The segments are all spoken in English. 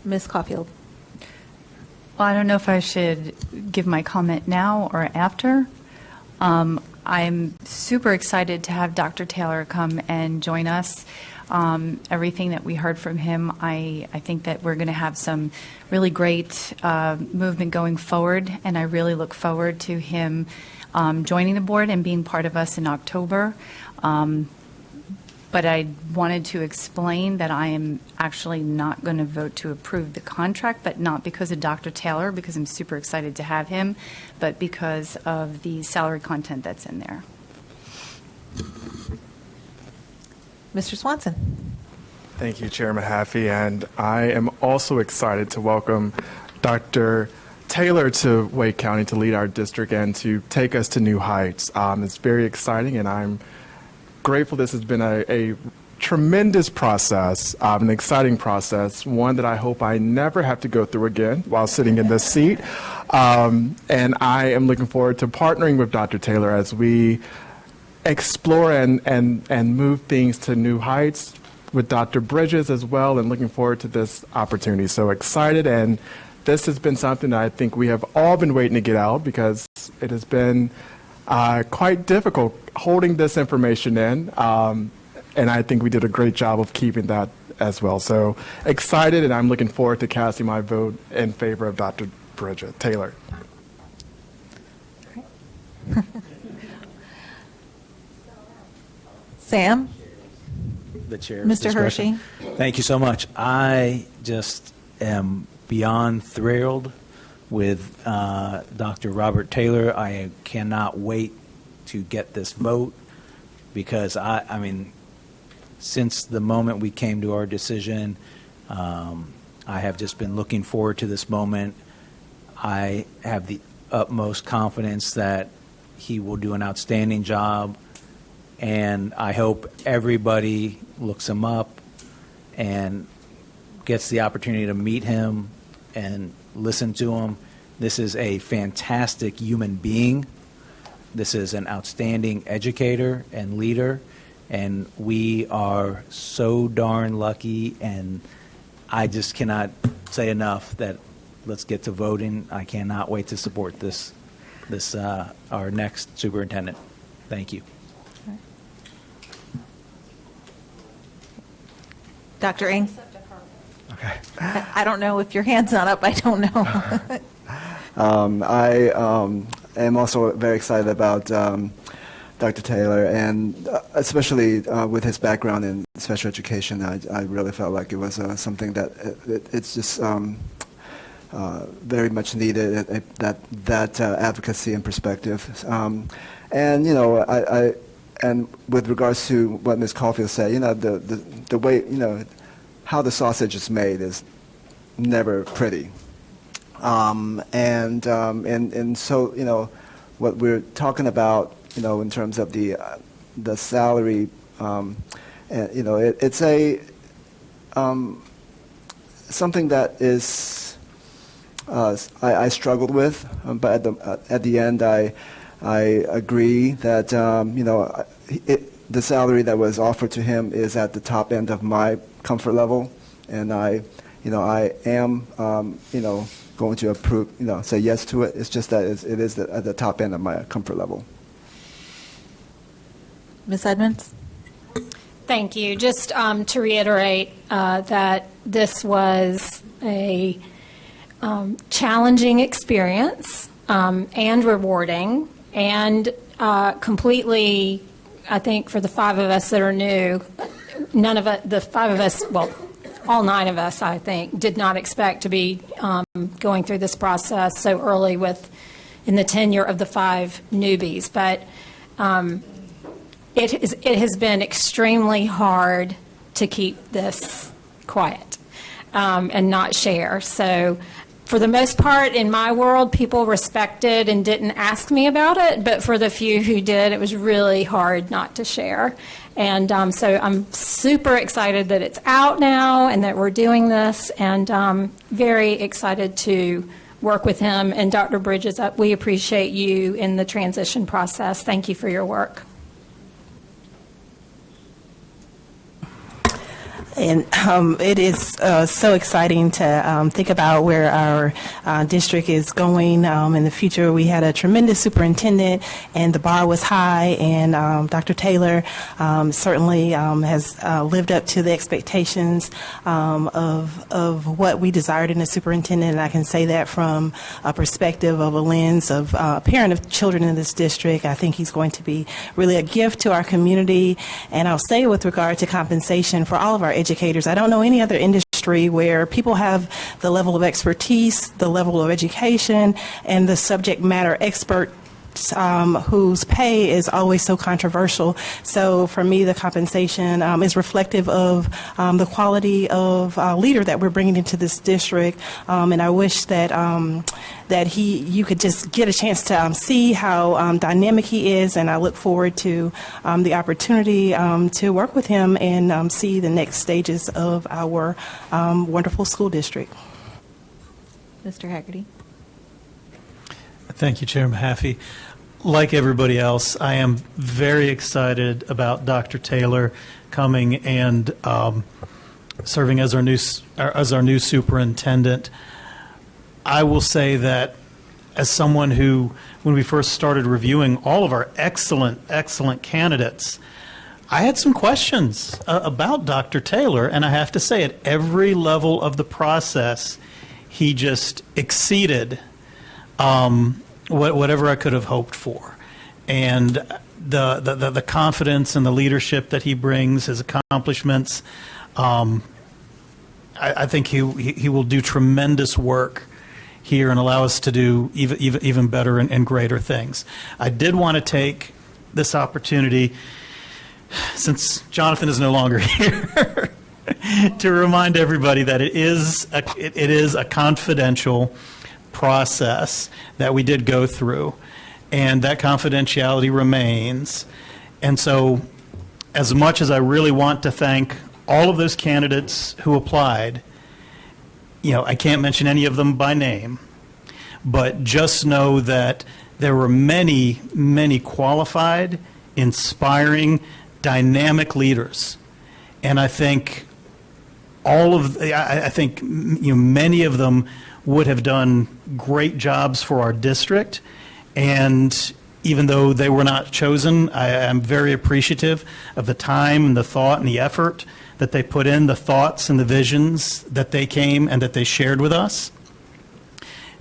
Ms. Caulfield. Well, I don't know if I should give my comment now or after. I'm super excited to have Dr. Taylor come and join us. Everything that we heard from him, I think that we're going to have some really great movement going forward, and I really look forward to him joining the board and being part of us in October. But I wanted to explain that I am actually not going to vote to approve the contract, but not because of Dr. Taylor, because I'm super excited to have him, but because of the salary content that's in there. Mr. Swanson. Thank you, Chair Mahaffey, and I am also excited to welcome Dr. Taylor to Wake County to lead our district and to take us to new heights. It's very exciting, and I'm grateful. This has been a tremendous process, an exciting process, one that I hope I never have to go through again while sitting in this seat. And I am looking forward to partnering with Dr. Taylor as we explore and move things to new heights with Dr. Bridges as well, and looking forward to this opportunity. So excited, and this has been something that I think we have all been waiting to get out, because it has been quite difficult holding this information in, and I think we did a great job of keeping that as well. So excited, and I'm looking forward to casting my vote in favor of Dr. Bridget Taylor. Sam? The chair. Mr. Hershey. Thank you so much. I just am beyond thrilled with Dr. Robert Taylor. I cannot wait to get this vote, because I mean, since the moment we came to our decision, I have just been looking forward to this moment. I have the utmost confidence that he will do an outstanding job, and I hope everybody looks him up and gets the opportunity to meet him and listen to him. This is a fantastic human being. This is an outstanding educator and leader, and we are so darn lucky, and I just cannot say enough that let's get to voting. I cannot wait to support this our next superintendent. Thank you. Dr. Ng? Okay. I don't know if your hand's not up. I don't know. I am also very excited about Dr. Taylor, and especially with his background in special education. I really felt like it was something that it's just very much needed, that advocacy and perspective. And you know, and with regards to what Ms. Caulfield said, you know, the way, you know, how the sausage is made is never pretty. And so, you know, what we're talking about, you know, in terms of the salary, and, you know, it's a something that is I struggled with, but at the end I agree that you know, the salary that was offered to him is at the top end of my comfort level, and I am you know, going to approve, you know, say yes to it. It's just that it is at the top end of my comfort level. Ms. Edmonds? Thank you. Just to reiterate that this was a challenging experience and rewarding, and completely, I think, for the five of us that are new, none of us, the five of us, well, all nine of us, I think, did not expect to be going through this process so early in the tenure of the five newbies. But it has been extremely hard to keep this quiet and not share. So for the most part, in my world, people respected and didn't ask me about it, but for the few who did, it was really hard not to share. And so I'm super excited that it's out now and that we're doing this, and very excited to work with him. And Dr. Bridges, we appreciate you in the transition process. Thank you for your work. And it is so exciting to think about where our district is going in the future. We had a tremendous superintendent, and the bar was high, and Dr. Taylor certainly has lived up to the expectations of what we desired in a superintendent, and I can say that from a perspective of a lens of a parent of children in this district. I think he's going to be really a gift to our community, and I'll say with regard to compensation for all of our educators, I don't know any other industry where people have the level of expertise, the level of education, and the subject matter expert whose pay is always so controversial. So for me, the compensation is reflective of the quality of leader that we're bringing into this district. And I wish that you could just get a chance to see how dynamic he is. And I look forward to the opportunity to work with him and see the next stages of our wonderful school district. Mr. Haggerty. Thank you, Chairman Mahaffey. Like everybody else, I am very excited about Dr. Taylor coming and serving as our new superintendent. I will say that as someone who, when we first started reviewing all of our excellent candidates, I had some questions about Dr. Taylor, and I have to say, at every level of the process, he just exceeded whatever I could have hoped for. And the confidence and the leadership that he brings, his accomplishments, I think he will do tremendous work here and allow us to do even better and greater things. I did want to take this opportunity, since Jonathan is no longer here, to remind everybody that it is a confidential process that we did go through, and that confidentiality remains. And so, as much as I really want to thank all of those candidates who applied, I can't mention any of them by name, but just know that there were many, many qualified, inspiring, dynamic leaders. And I think many of them would have done great jobs for our district. And even though they were not chosen, I am very appreciative of the time and the thought and the effort that they put in, the thoughts and the visions that they came and that they shared with us.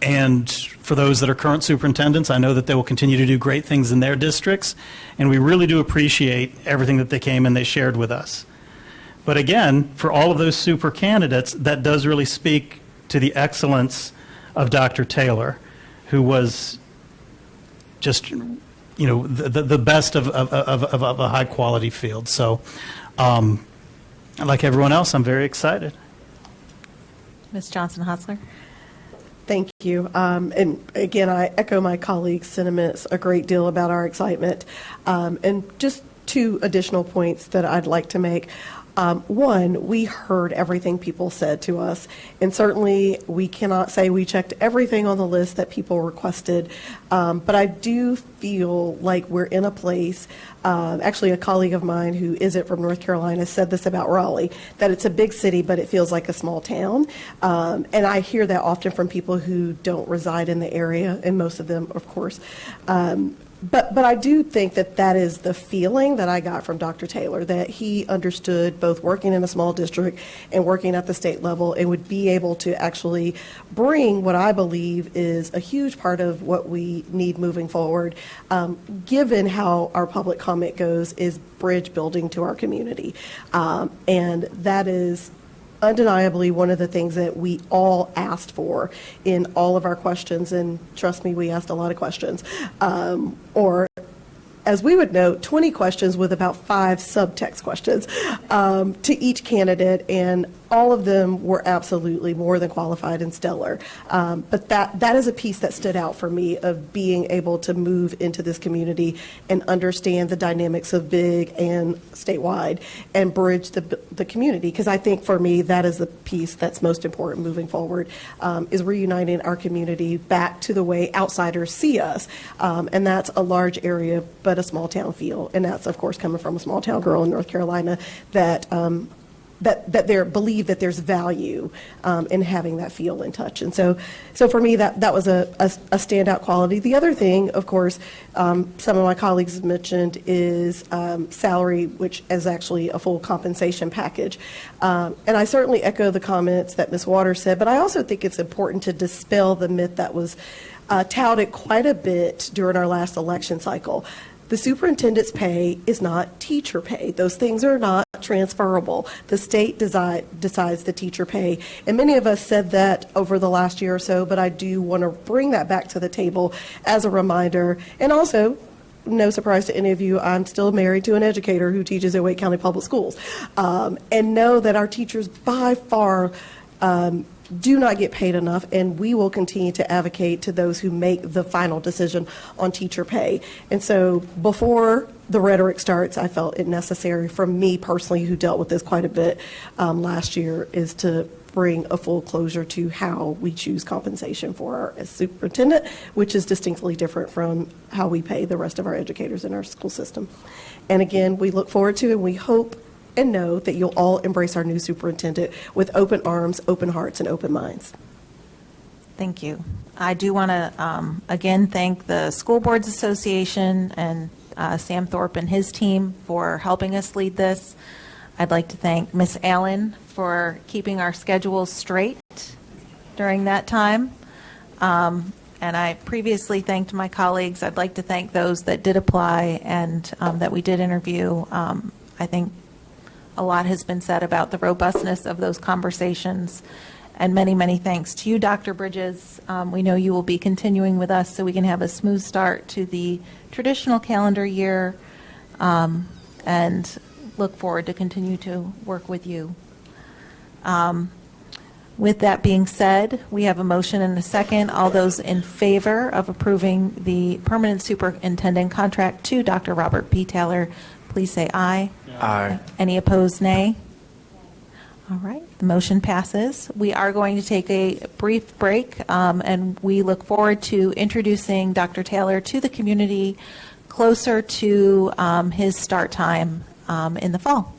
And for those that are current superintendents, I know that they will continue to do great things in their districts, and we really do appreciate everything that they came and they shared with us. But again, for all of those super candidates, that does really speak to the excellence of Dr. Taylor, who was just, the best of a high quality field. So, like everyone else, I'm very excited. Ms. Johnson-Hostler. Thank you. And again, I echo my colleagues' sentiments a great deal about our excitement. And just two additional points that I'd like to make. One, we heard everything people said to us, and certainly we cannot say we checked everything on the list that people requested, but I do feel like we're in a place, actually a colleague of mine who isn't from North Carolina said this about Raleigh, that it's a big city, but it feels like a small town, and I hear that often from people who don't reside in the area, and most of them, of course. But I do think that is the feeling that I got from Dr. Taylor, that he understood both working in a small district and working at the state level and would be able to actually bring what I believe is a huge part of what we need moving forward, given how our public comment goes, is bridge building to our community. And that is undeniably one of the things that we all asked for in all of our questions, and trust me, we asked a lot of questions, or as we would note, 20 questions with about 5 subtext questions to each candidate, and all of them were absolutely more than qualified and stellar. But that is a piece that stood out for me, of being able to move into this community and understand the dynamics of big and statewide and bridge the community. Because I think for me, that is the piece that's most important moving forward, is reuniting our community back to the way outsiders see us. And that's a large area, but a small town feel. And that's, of course, coming from a small town girl in North Carolina that that they believe that there's value in having that feel and touch. And so for me, that was a standout quality. The other thing, of course, some of my colleagues have mentioned is salary, which is actually a full compensation package. And I certainly echo the comments that Ms. Waters said, but I also think it's important to dispel the myth that was touted quite a bit during our last election cycle. The superintendent's pay is not teacher pay. Those things are not transferable. The state decides the teacher pay. And many of us said that over the last year or so, but I do want to bring that back to the table as a reminder. And also, no surprise to any of you, I'm still married to an educator who teaches at Wake County Public Schools. And know that our teachers by far do not get paid enough, and we will continue to advocate to those who make the final decision on teacher pay. And so before the rhetoric starts, I felt it necessary for me personally, who dealt with this quite a bit last year, is to bring a full closure to how we choose compensation for our superintendent, which is distinctly different from how we pay the rest of our educators in our school system. And again, we look forward to and we hope and know that you'll all embrace our new superintendent with open arms, open hearts, and open minds. Thank you. I do want to, again, thank the School Boards Association and Sam Thorpe and his team for helping us lead this. I'd like to thank Ms. Allen for keeping our schedules straight during that time. And I previously thanked my colleagues. I'd like to thank those that did apply and that we did interview. I think a lot has been said about the robustness of those conversations, and many, many thanks to you, Dr. Bridges. We know you will be continuing with us so we can have a smooth start to the traditional calendar year, and look forward to continue to work with you. With that being said, we have a motion and a second. All those in favor of approving the permanent superintendent contract to Dr. Robert P. Taylor, please say aye. Aye. Any opposed, nay? All right, the motion passes. We are going to take a brief break, and we look forward to introducing Dr. Taylor to the community closer to his start time in the fall.